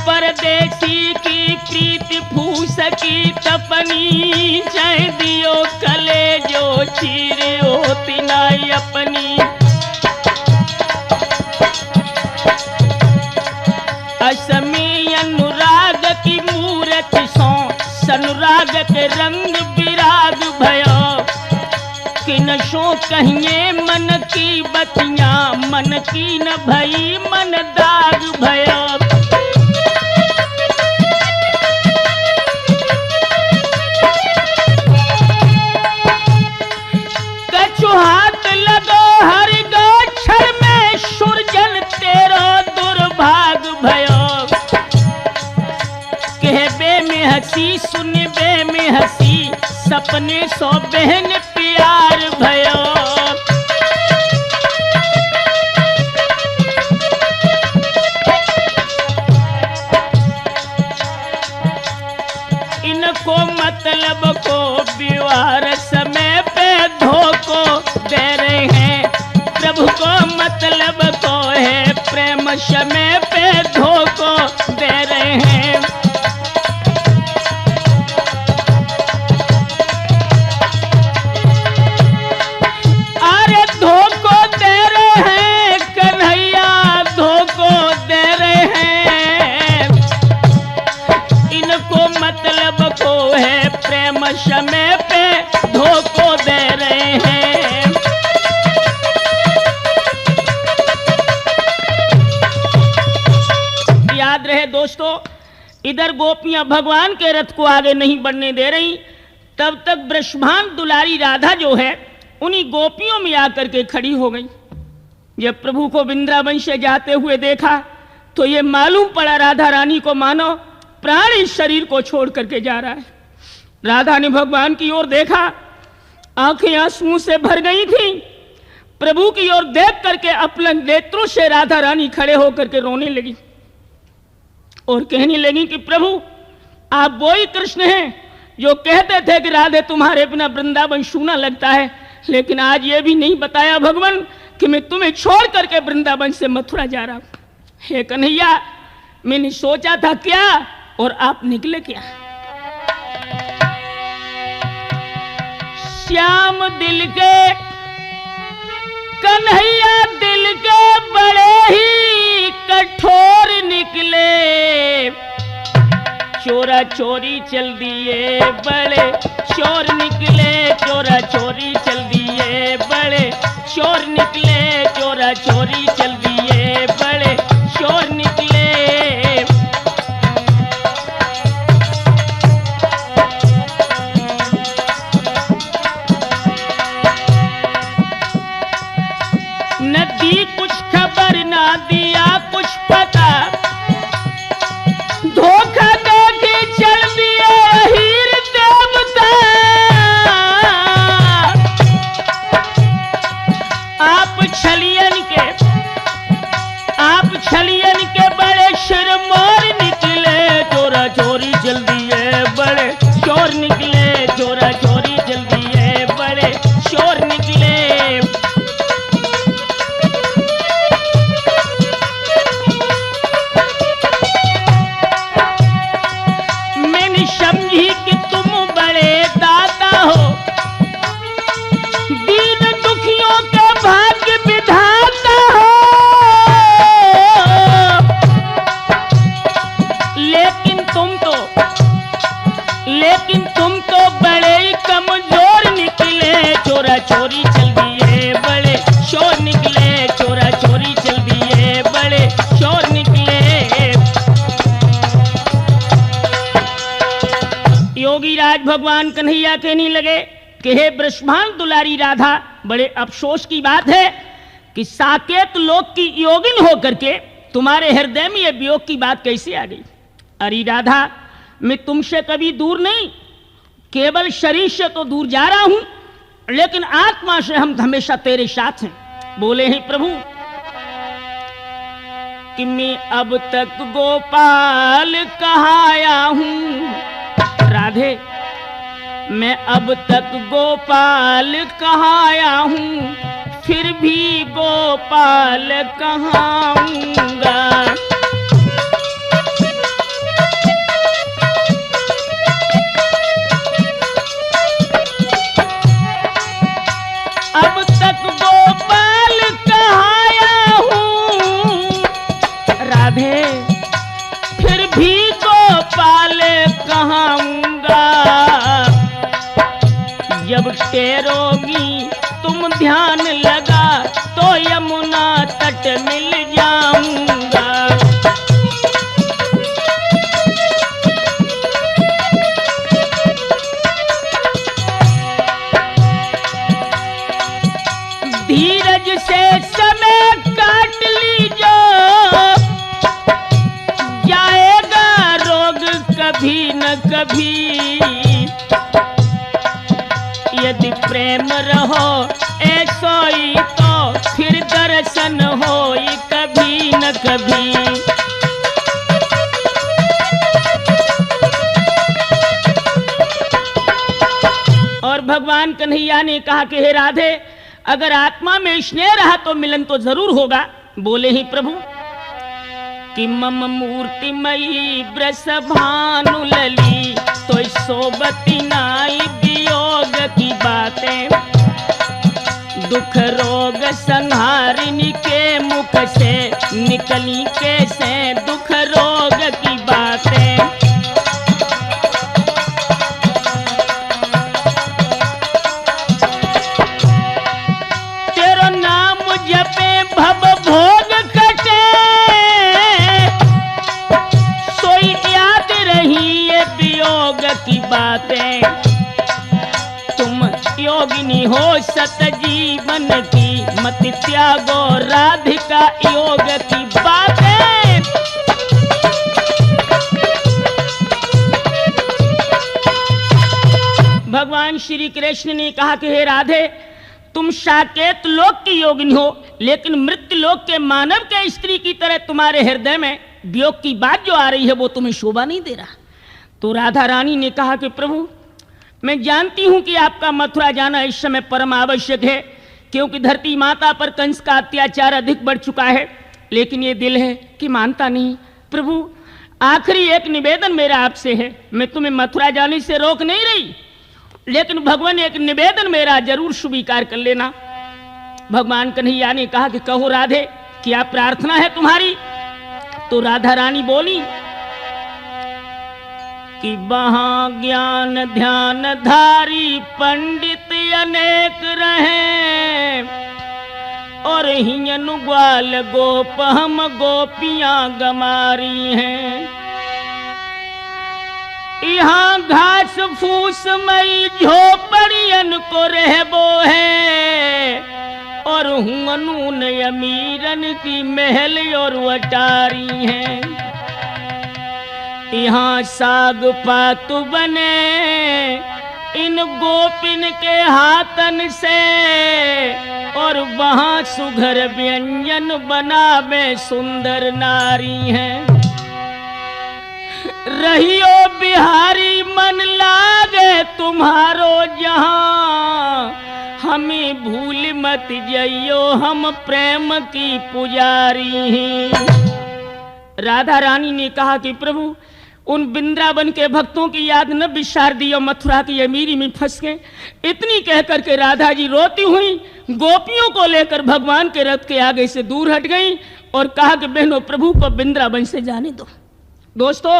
परदेसी की प्रीत फूस की तपनी, चै दियो कले जो चीरियो तिनाई अपनी। असमी अनुराग की मूरत सो, सनुराग के रंग विराग भयो। किन सो कहिए मन की बतियां, मन की न भई मन दाग भयो। कछु हाथ लगो हर गोछर में, सुरजन तेरो दुर्भाग भयो। कहबे में हंसी, सुनबे में हंसी, सपने सो बहन प्यार भयो। इनको मतलब को विवाह समय पे धोखो दे रहे हैं, प्रभु को मतलब को है प्रेम समय पे धोखो दे रहे हैं। अरे धोखो दे रहे हैं कन्हैया, धोखो दे रहे याद रहे दोस्तों, इधर गोपियां भगवान के रथ को आगे नहीं बढ़ने दे रही, तब तक वृषभान दुलारी राधा जो है उन्हीं गोपियों में आकर के खड़ी हो गई। जब प्रभु को वृंदावन से जाते हुए देखा तो ये मालूम पड़ा राधा रानी को मानो प्राण इस शरीर को छोड़ करके जा रहा है। राधा ने भगवान की ओर देखा, आंखें आंसुओं से भर गई थी। प्रभु की ओर देख करके अपने नेत्रों से राधा रानी खड़े होकर के रोने लगी और कहने लगी कि प्रभु, आप वही कृष्ण हैं जो कहते थे कि राधे तुम्हारे बिना वृंदावन सूना लगता है, लेकिन आज ये भी नहीं बताया भगवान कि मैं तुम्हें छोड़ करके वृंदावन से मथुरा जा रहा हूं। हे कन्हैया, मैंने सोचा था क्या और आप निकले क्या। श्याम दिल के कन्हैया दिल के बड़े ही कठोर निकले, चोरा चोरी चल दिए बड़े चोर निकले, चोरा चोरी चल दिए बड़े चोर निकले, चोरा चोरी चल दिए बड़े चोर निकले। न दी कुछ खबर, ना दिया कुछ पता, धोखा देके चल दिए हीर देवता। आप छलियन के बड़े शर्मोर निकले, चोरा चोरी चल दिए बड़े चोर निकले, चोरा चोरी चल दिए बड़े चोर निकले। मैंने समझी कि तुम बड़े दाता हो, दीन दुखियों के भाग्य विधाता हो, लेकिन तुम तो बड़े ही कमजोर निकले, चोरा चोरी चल दिए बड़े चोर निकले, चोरा चोरी चल दिए बड़े चोर निकले। योगी राज भगवान कन्हैया कहने लगे कि हे वृषभान दुलारी राधा, बड़े अफसोस की बात है कि साकेत लोक की योगिन होकर के तुम्हारे हृदय में ये वियोग की बात कैसे आ गई। अरे राधा, मैं तुमसे कभी दूर नहीं, केवल शरीर से तो दूर जा रहा हूं, लेकिन आत्मा से हम हमेशा तेरे साथ हैं। बोले हैं प्रभु कि मैं अब तक गोपाल कहाया हूं। राधे, मैं अब तक गोपाल कहाया हूं, फिर भी गोपाल कहाऊंगा। अब तक गोपाल कहाया हूँ राधे, फिर भी गोपाल कहाऊंगा। जब टेरोगी तुम ध्यान लगा तो यमुना तट मिल जाऊंगा। धीरज से समय काट लीजो, जाएगा रोग कभी न कभी। यदि प्रेम रहो ऐसो ही तो फिर दर्शन हो कभी न कभी। और भगवान कन्हैया ने कहा कि हे राधे, अगर आत्मा में स्नेह रहा तो मिलन तो जरूर होगा। बोले ही प्रभु कि मम मूर्तिमयी वृषभानु लली, तो सोबती नाई वियोग की बातें। दुख रोग संहारिणी के मुख से निकली कैसे दुख रोग की बातें। जपे भव भोग कटे, की बातें, तुम योगिनी हो सत जीवन की, मत त्यागो राधिका योग की बातें। भगवान श्री कृष्ण ने कहा कि हे राधे, तुम साकेत लोक की योगिनी हो, लेकिन मृत्यु लोक के मानव के स्त्री की तरह तुम्हारे हृदय में वियोग की बात जो आ रही है वो तुम्हें शोभा नहीं दे रहा। तो राधा रानी ने कहा कि प्रभु, मैं जानती हूं कि आपका मथुरा जाना इस समय परम आवश्यक है, क्योंकि धरती माता पर कंस का अत्याचार अधिक बढ़ चुका है, लेकिन ये दिल है कि मानता नहीं। प्रभु, आखिरी एक निवेदन मेरा आपसे है, मैं तुम्हें मथुरा जाने से रोक नहीं रही, लेकिन भगवान एक निवेदन मेरा जरूर स्वीकार कर लेना। भगवान कन्हैया ने कहा कि कहो राधे, क्या प्रार्थना है तुम्हारी? तो राधा रानी बोली कि वहां ज्ञान ध्यान धारी पंडित अनेक रहे, और हियन ग्वाल गोप हम गोपियां गमारी हैं। यहाँ घास फूस मई झोपड़ियन को रहबो है, और हुनून अमीरन की महल और अटारी हैं। यहाँ साग पात बने इन गोपिन के हाथन से, और वहाँ सुघर व्यंजन बनावे सुंदर नारी हैं। रहियो बिहारी मन लागे तुम्हारो जहां, हमें भूल मत जइयो हम प्रेम की पुजारी। राधा रानी ने कहा कि प्रभु, उन वृंदावन के भक्तों की याद न बिसार दियो, मथुरा की अमीरी में फंस गए। इतनी कहकर के राधा जी रोती हुई गोपियों को लेकर भगवान के रथ के आगे से दूर हट गई और कहा कि बहनों, प्रभु को वृंदावन से जाने दो। दोस्तों,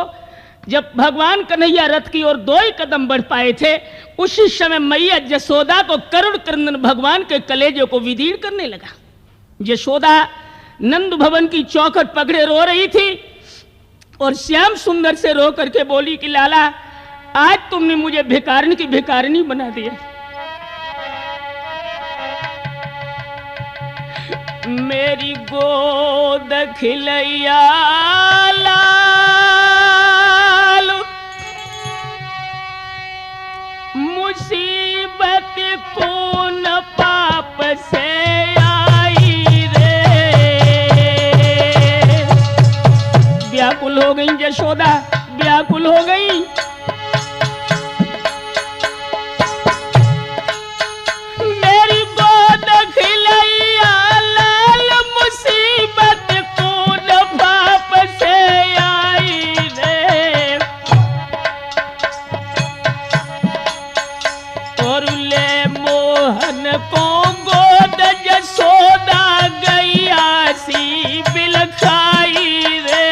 जब भगवान कन्हैया रथ की ओर 2 ही कदम बढ़ पाए थे, उसी समय मैया जसोदा को करुण क्रंदन भगवान के कलेजे को विदीर्ण करने लगा। जसोदा नंद भवन की चौखट पकड़े रो रही थी और श्याम सुंदर से रो करके बोली कि लाला, आज तुमने मुझे भिखारिन की भिखारिनी बना दिया। मेरी गोद खिलैया लाल, मुसीबत कौन पाप से आई रे। व्याकुल हो गई जशोदा, व्याकुल हो गई। मेरी गोद खिलैया लाल, मुसीबत कौन पाप से आई रे। और ले मोहन को गोद जसोदा गैया सी बिलखाई रे।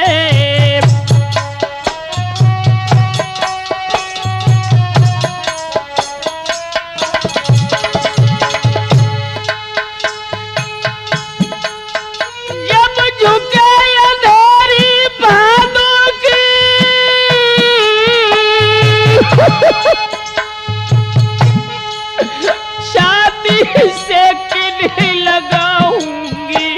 जब झुके अंधेरी भादों की, शादी से किन्हीं लगाऊंगी,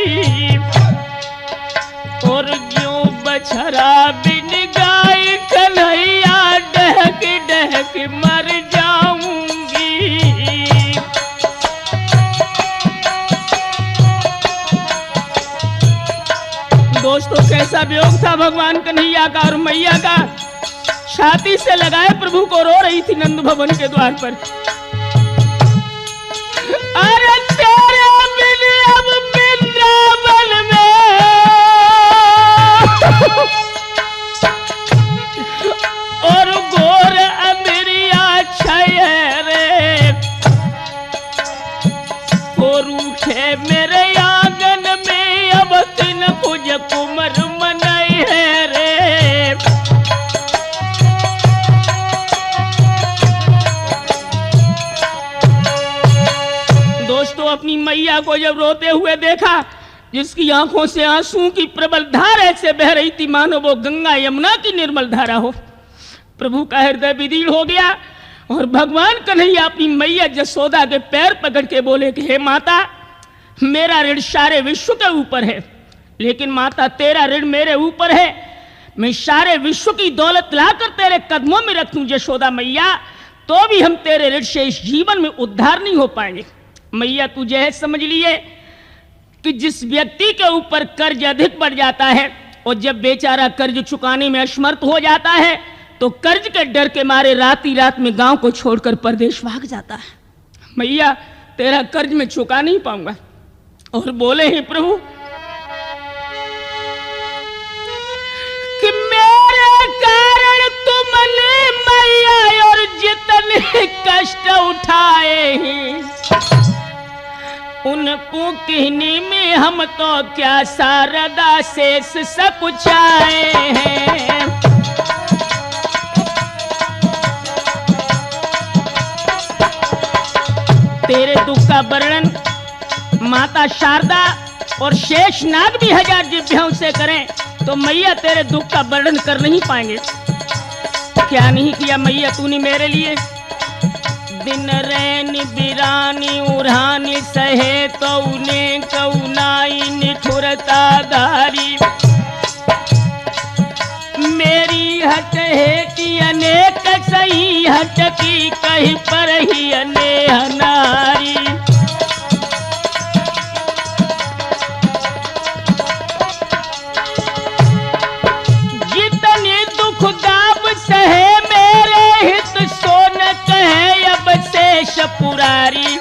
और क्यों बछड़ा बिन गाय कन्हैया डहक डहक मर जाऊंगी। दोस्तों, कैसा वियोग था भगवान कन्हैया का और मैया का। छाती से लगाए प्रभु को रो रही थी नंद भवन के द्वार पर। अरे तेरे बिन अब वृंदावन में और घोर अमेरिया छय रे। को रूठे मेरे आंगन में अब तीन कुछ कुमर मनाई है रे। दोस्तों, अपनी मैया को जब रोते हुए देखा, जिसकी आंखों से आंसू की प्रबल धार ऐसे बह रही थी मानो वो गंगा यमुना की निर्मल धारा हो, प्रभु का हृदय विदीर्ण हो गया और भगवान कन्हैया अपनी मैया जसोदा के पैर पकड़ के बोले कि हे माता, मेरा ऋण सारे विश्व के ऊपर है, लेकिन माता तेरा ऋण मेरे ऊपर है। मैं सारे विश्व की दौलत लाकर तेरे कदमों में रख दूं यशोदा मैया, तो भी हम तेरे ऋण से इस जीवन में उद्धार नहीं हो पाएंगे। मैया तुझे है समझ लिए कि जिस व्यक्ति के ऊपर कर्ज अधिक बढ़ जाता है और जब बेचारा कर्ज चुकाने में असमर्थ हो जाता है तो कर्ज के डर के मारे रात ही रात में गांव को छोड़कर परदेश भाग जाता है। मैया तेरा कर्ज मैं चुका नहीं पाऊंगा। और बोले ही प्रभु कि मेरे कारण तुमने मैया और जितने कष्ट उठाए हैं उनको कहने में हम तो क्या शारदा शेष सकुचाए हैं। तेरे दुख का वर्णन माता शारदा और शेष नाग भी 1000 जिभ्यों से करें तो मैया तेरे दुख का वर्णन कर नहीं पाएंगे। क्या नहीं किया मैया तूने मेरे लिए? दिन रैनी बिरानी उड़ानी सहे तो उन्हें कौनाई निठुरता धारी, मेरी हट है कि अनेक सही हट की कहीं पर ही अनेह नारी। जितने दुख दाब सहे मेरे हित सोन कहे अब शेष पुरारी,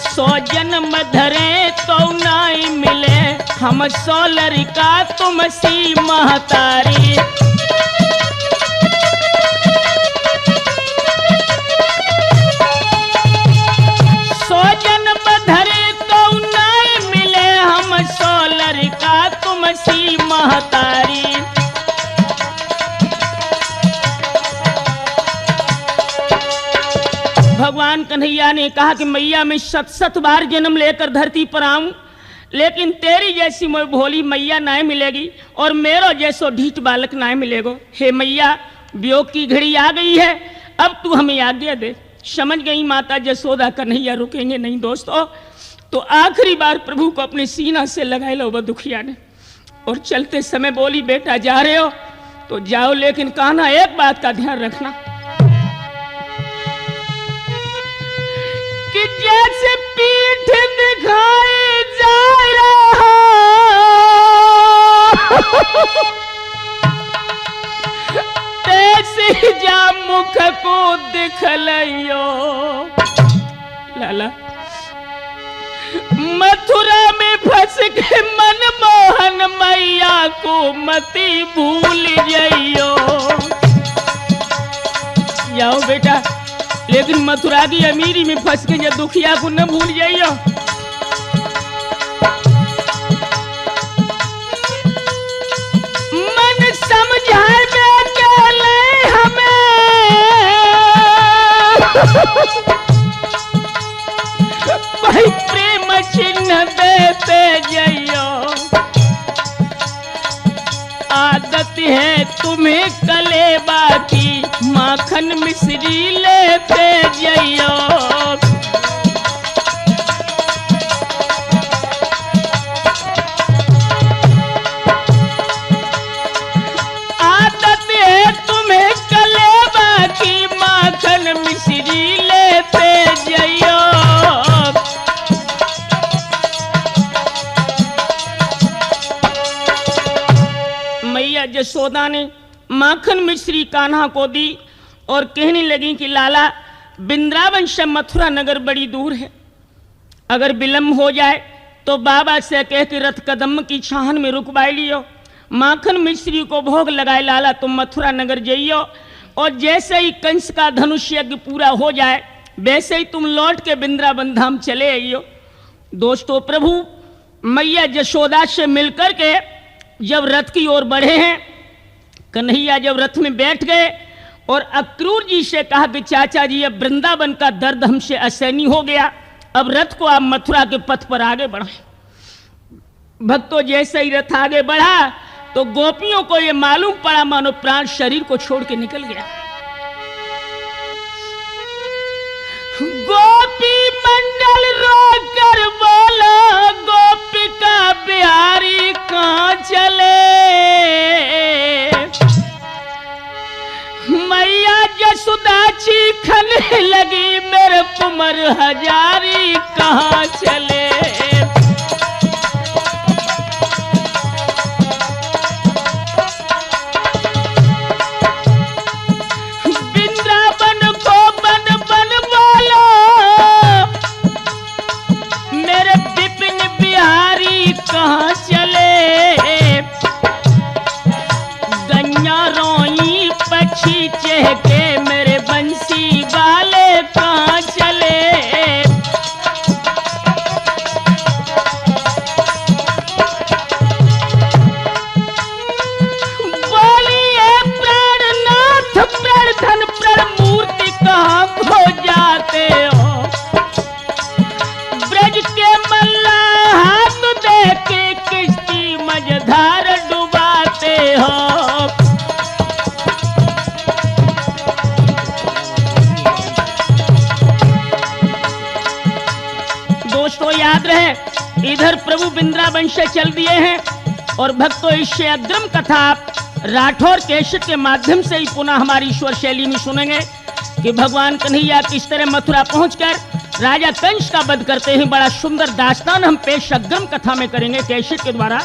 100 जन्म धरे तो नहीं मिले हम 100 लड़का तुम सी महतारी। 100 जन्म धरे तो नहीं मिले हम 100 लड़का तुम सी महतारी। भगवान कन्हैया ने कहा कि मैया मैं 7 बार जन्म लेकर धरती पर आऊं, लेकिन तेरी जैसी मोई भोली मैया ना मिलेगी और मेरो जैसो ढीठ बालक ना मिलेगो। हे मैया वियोग की घड़ी आ गई है, अब तू हमें आज्ञा दे। समझ गई माता यशोदा, कन्हैया रुकेंगे नहीं दोस्तों। तो आखिरी बार प्रभु को अपने सीना से लगाए लो वह दुखिया ने और चलते समय बोली बेटा जा रहे हो तो जाओ, लेकिन कान्हा एक बात का ध्यान रखना कि जैसे पीठ दिखाई जा रहा तैसे जा मुख को दिखलइयो। लाला मथुरा में फंस के मनमोहन मैया को मती भूल जाइयो। जाओ बेटा, लेकिन मथुरा की अमीरी में फंस के जब दुखिया को न भूल जाइयो। मन समझाए अकेले हमें कोई प्रेम चिन्ह देते जाइयो। आदत है तुम्हें कलेबा की माखन मिश्री लेते जाइयो। आदत है तुम्हें कलेबा की माखन मिश्री लेते जाइयो। मैया यशोदा ने माखन मिश्री कान्हा को दी और कहने लगी कि लाला वृंदावन से मथुरा नगर बड़ी दूर है, अगर विलम्ब हो जाए तो बाबा से कह के रथ कदम की छाहन में रुकवाई लियो। माखन मिश्री को भोग लगाए लाला तुम मथुरा नगर जाइयो और जैसे ही कंस का धनुष यज्ञ पूरा हो जाए वैसे ही तुम लौट के वृंदावन धाम चले आइयो। दोस्तों प्रभु मैया यशोदा से मिलकर के जब रथ की ओर बढ़े हैं, कन्हैया जब रथ में बैठ गए और अक्रूर जी से कहा कि चाचा जी अब वृंदावन का दर्द हमसे असहनीय हो गया, अब रथ को आप मथुरा के पथ पर आगे बढ़ाएं। भक्तों जैसे ही रथ आगे बढ़ा तो गोपियों को यह मालूम पड़ा मानो प्राण शरीर को छोड़ के निकल गया। गोपी मंडल रोकर बोला, गोपिका बिहारी कहां चले? मैया जसुदा चीखने लगी, मेरे कुंवर हजारी कहां चले? वृंदावन को बन बन बोलो, मेरे विपिन बिहारी कहां चले? गैया रोई पक्षी चहके, मेरे बंसी वाले कहां चले? बोलिए प्राणनाथ, प्राणधन मूर्ति कहां खो जाते हो? ब्रज के मल्ला हाथ दे के किश्ती मझधार डुबाते हो। दोस्तों याद रहे, इधर प्रभु वृंदावन से चल दिए हैं और भक्तों इससे अग्रम कथा राठौर कैसेट के माध्यम से ही पुनः हमारी ईश्वर शैली में सुनेंगे कि भगवान कन्हैया किस तरह मथुरा पहुंचकर राजा कंस का वध करते हैं। बड़ा सुंदर दास्तान हम पेश अग्रम कथा में करेंगे कैसेट के द्वारा।